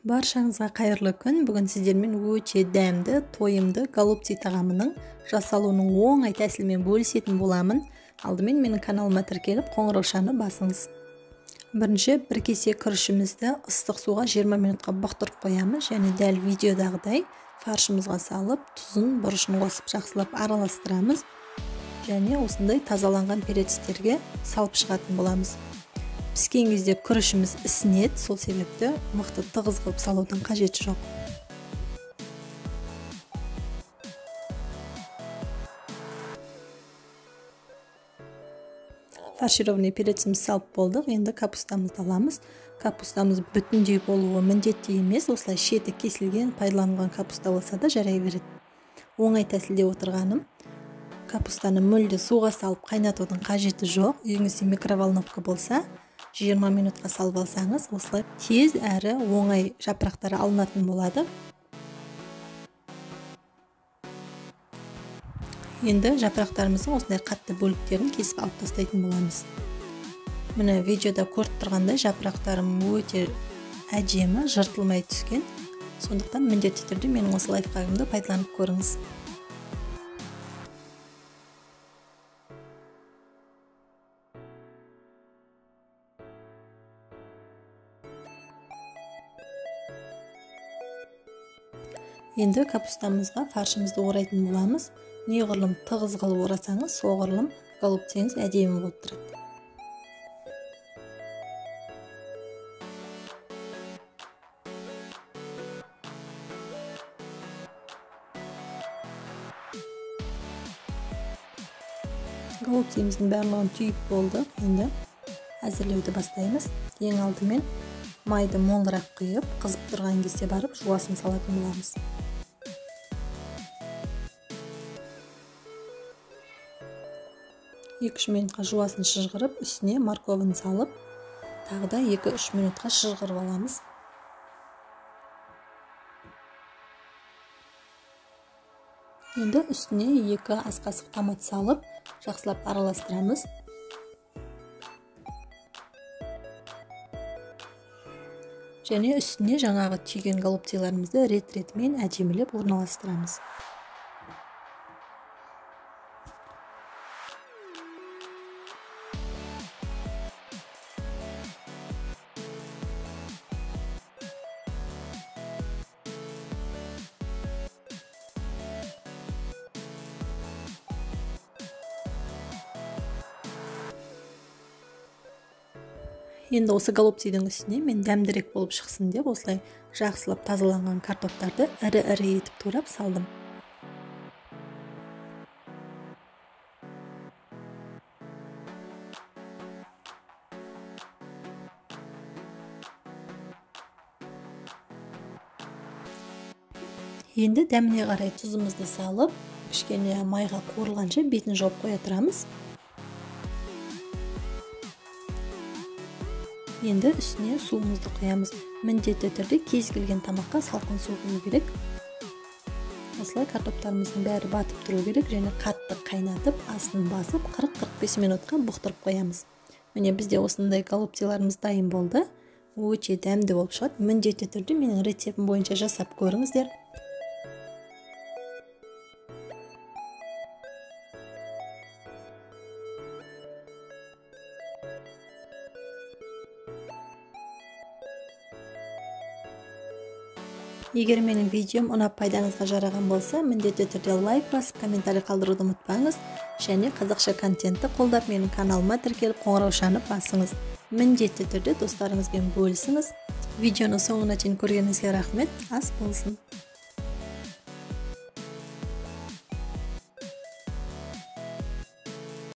Баршаңызға қайырлы күн. Бүгін сіздермен өте дәмді, тойымды голубцы тағамының жасалуының оңай тәсілімен бөлісетін боламын. Алдымен менің каналыма тіркеліп, қоңыраушаны басыңыз. Бірінші, бір кесе күрішімізді ыстық суға 20 минутқа бұқтырып қоямыз, және дәл видеодағыдай фаршымызға салып, тұзын, бұрышын қосып жақсылап араластырамыз, және осындай тазаланған перецтерге салып шығатын боламыз. Піскен кезде күрішіміз ісінеді, сол себепті мықты тығыз қылып салудың қажеті жоқ. Фаршированный переціміз салып болдық. Енді капустамызды аламыз. Капустамыз бүтіндей болуы міндетті емес, осылай шеті кесілген, пайдаланған капуста болса да жарай береді. Оңай тәсілде отырғаным, капустаны мүлде суға салып қайнатудың қажеті жоқ. Үйіңізде микроволновка болса, 20 минутқа салып алсаңыз, осылай тез әрі оңай жапырақтары алынатын болады. Енді жапырақтарымыздың осындай қатты бөліктерін кесіп алып тастайтын боламыз. Міне видеода көріп тұрғандай жапырақтарым өте әдемі, жыртылмай түскен. Сондықтан міндетті түрде менің осы лайфхагымды пайдаланып көріңіз. Енді капустамызға фаршымызды орайтын боламыз. Неғұрлым тығыз қылып орасаңыз, соғұрлым голубцеңіз әдемі болып тұрады. Голубцеміздің барлығын түйіп болды. Енді әзірлеуді бастаймыз. Ең алдымен майды молырақ құйып, қызып тұрған кезде барып жуасын салатын боламыз. Екі-үш минутқа жуасын шыжғырып, үстіне морковын салып, тағы да 2-3 минутқа шыжғырып аламыз. Енді үстіне 2 ас қасық томат салып, жақсылап араластырамыз. Және үстіне жаңағы түйген голубцаларымызды рет-ретімен әдемілеп орналастырамыз. Енді осы голубцидың үстіне мен дәмдірек болып шықсын деп, осылай жақсылап тазаланған картоптарды ірі-ірі етіп турап салдым. Енді дәміне қарай тұзымызды салып, кішкене майға қуырылғанша бетін жауып қоя тұрамыз. Енді үстіне суымызды құямыз. Міндетті түрде кез келген тамаққа салқын су құю керек. Осылай картоптарымыздың бәрі батып тұру керек, және қатты қайнатып, астын басып 40-45 минутқа бұқтырып қоямыз. Міне бізде осындай голубцаларымыз дайын болды. Өте дәмді болып шығады. Міндетті түрде менің рецептім бойынша жасап көріңіздер. Егер менің видеом ұнап пайдаңызға жараған болса, міндетті түрде лайк басып, комментарий қалдыруды ұмытпаңыз. Және қазақша контентті қолдап, менің каналыма тіркеліп, қоңыраушаны басыңыз. Міндетті түрде достарыңызбен бөлісіңіз. Видеоны соңына дейін көргеніңізге рахмет. Ас болсын.